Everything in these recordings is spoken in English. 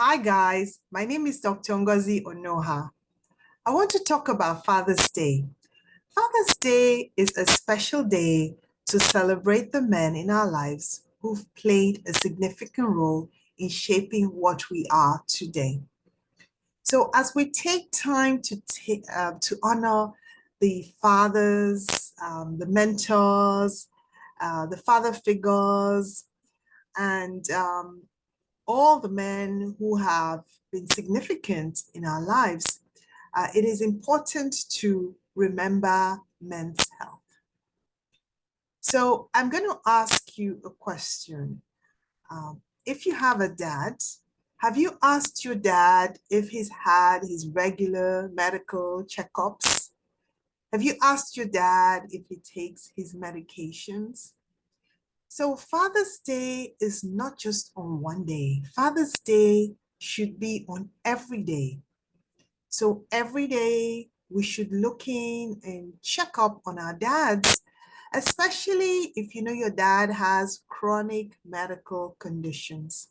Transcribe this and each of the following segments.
Hi guys, my name is Dr. Ngozi Onoha. I want to talk about Father's Day. Father's Day is a special day to celebrate the men in our lives who've played a significant role in shaping what we are today. So as we take time to honor the fathers, the mentors, the father figures, and all the men who have been significant in our lives, it is important to remember men's health. So I'm going to ask you a question. If you have a dad, have you asked your dad if he's had his regular medical checkups? Have you asked your dad if he takes his medications? So Father's Day is not just on one day. Father's Day should be on every day. So every day we should look in and check up on our dads, especially if you know your dad has chronic medical conditions.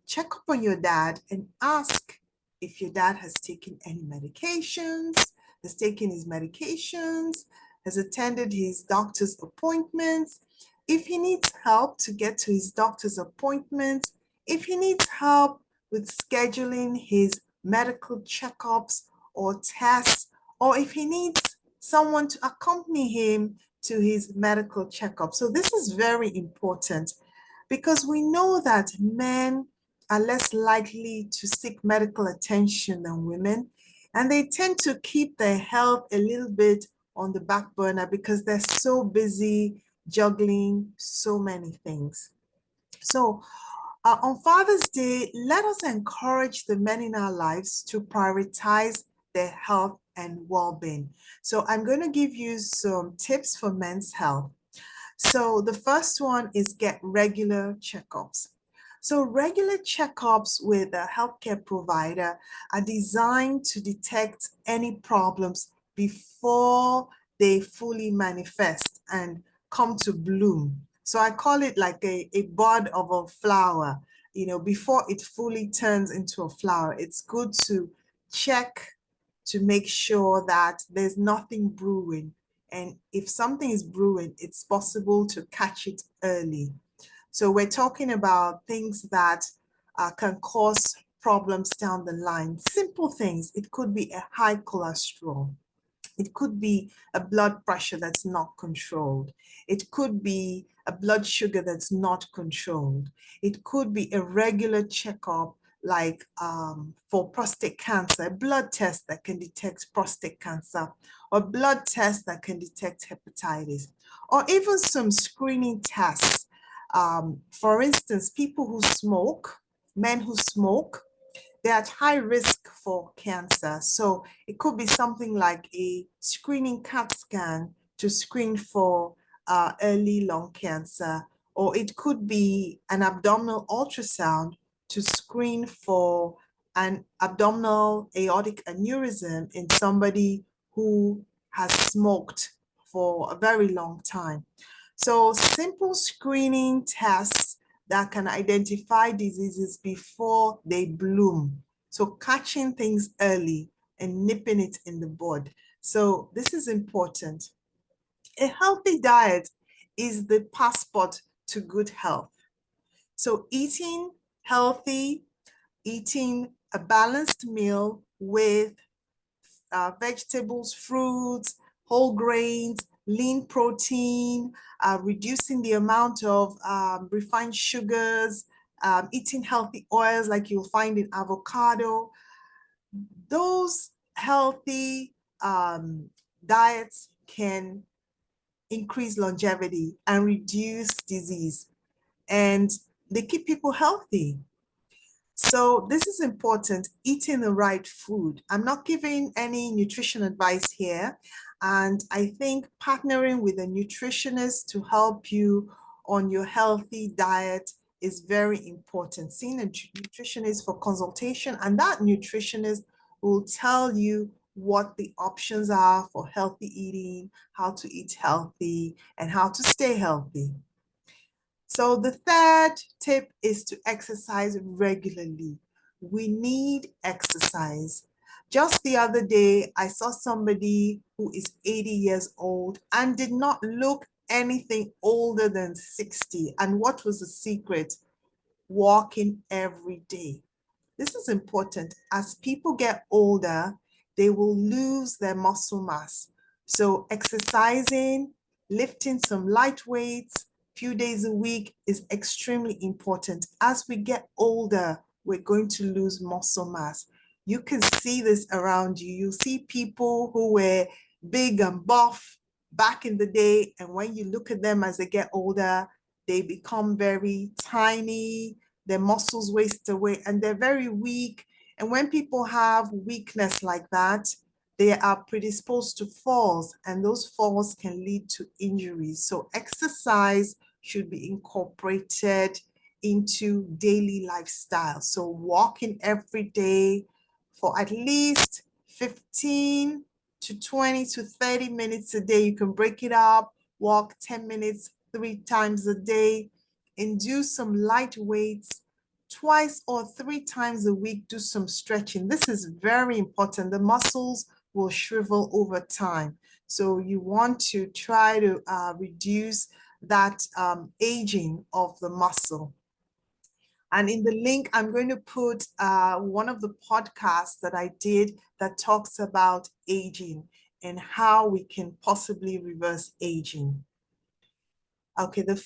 Check up on your dad and ask if your dad has taken any medications, has taken his medications, has attended his doctor's appointments, if he needs help to get to his doctor's appointments, if he needs help with scheduling his medical checkups or tests, or if he needs someone to accompany him to his medical checkup. So this is very important because we know that men are less likely to seek medical attention than women, and they tend to keep their health a little bit on the back burner because they're so busy juggling so many things. So on Father's Day, let us encourage the men in our lives to prioritize their health and well-being. So I'm going to give you some tips for men's health. So the first one is get regular checkups. So regular checkups with a healthcare provider are designed to detect any problems before they fully manifest and come to bloom. So I call it like a bud of a flower. Before it fully turns into a flower, it's good to check to make sure that there's nothing brewing. And if something is brewing, it's possible to catch it early. So we're talking about things that can cause problems down the line. Simple things. It could be a high cholesterol. It could be a blood pressure that's not controlled. It could be a blood sugar that's not controlled. It could be a regular checkup like for prostate cancer, a blood test that can detect prostate cancer, or blood test that can detect hepatitis, or even some screening tests. For instance, people who smoke, men who smoke, they're at high risk for cancer. So it could be something like a screening CAT scan to screen for early lung cancer, or it could be an abdominal ultrasound to screen for an abdominal aortic aneurysm in somebody who has smoked for a very long time. So simple screening tests that can identify diseases before they bloom. So catching things early and nipping it in the bud. So this is important. A healthy diet is the passport to good health. So eating healthy, eating a balanced meal with vegetables, fruits, whole grains, lean protein, reducing the amount of refined sugars, eating healthy oils like you'll find in avocado. Those healthy diets can increase longevity and reduce disease, and they keep people healthy. So this is important, eating the right food. I'm not giving any nutrition advice here. And I think partnering with a nutritionist to help you on your healthy diet is very important. Seeing a nutritionist for consultation, and that nutritionist will tell you what the options are for healthy eating, how to eat healthy, and how to stay healthy. So the third tip is to exercise regularly. We need exercise. Just the other day, I saw somebody who is 80 years old and did not look anything older than 60. And what was the secret? Walking every day. This is important. As people get older, they will lose their muscle mass. So exercising, lifting some light weights, few days a week is extremely important. As we get older, we're going to lose muscle mass. You can see this around you. You see people who were big and buff back in the day, and when you look at them as they get older, they become very tiny, their muscles waste away, and they're very weak. And when people have weakness like that, they are predisposed to falls, and those falls can lead to injuries. So exercise should be incorporated into daily lifestyle. So walking every day for at least 15 to 20 to 30 minutes a day. You can break it up, walk 10 minutes 3 times a day, and do some light weights twice or 3 times a week. Do some stretching. This is very important. The muscles will shrivel over time. So you want to try to reduce that aging of the muscle. And in the link, I'm going to put one of the podcasts that I did that talks about aging and how we can possibly reverse aging. Okay, the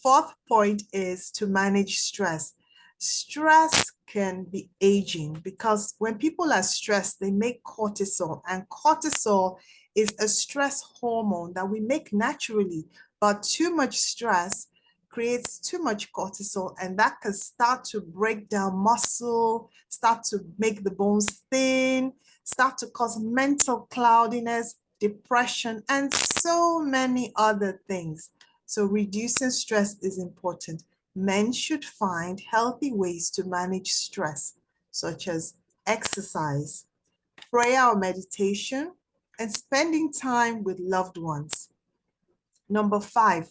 fourth point is to manage stress. Stress can be aging because when people are stressed, they make cortisol, and cortisol is a stress hormone that we make naturally, but too much stress creates too much cortisol, and that can start to break down muscle, start to make the bones thin, start to cause mental cloudiness, depression, and so many other things. So reducing stress is important. Men should find healthy ways to manage stress, such as exercise, prayer or meditation, and spending time with loved ones. Number 5,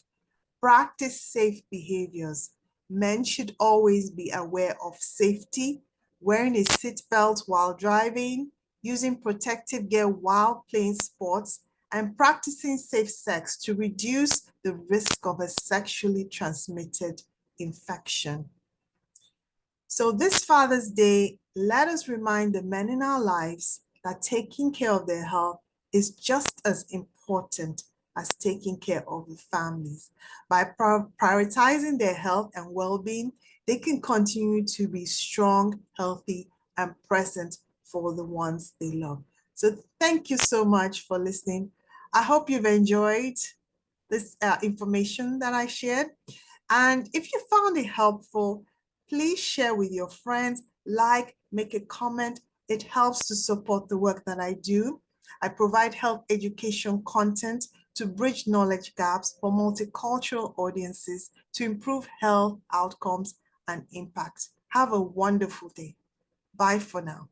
practice safe behaviors. Men should always be aware of safety, wearing a seatbelt while driving, using protective gear while playing sports, and practicing safe sex to reduce the risk of a sexually transmitted infection. So this Father's Day, let us remind the men in our lives that taking care of their health is just as important as taking care of the families. By prioritizing their health and well-being, they can continue to be strong, healthy, and present for the ones they love. So thank you so much for listening. I hope you've enjoyed this information that I shared. And if you found it helpful, please share with your friends, like, make a comment. It helps to support the work that I do. I provide health education content to bridge knowledge gaps for multicultural audiences to improve health outcomes and impact. Have a wonderful day. Bye for now.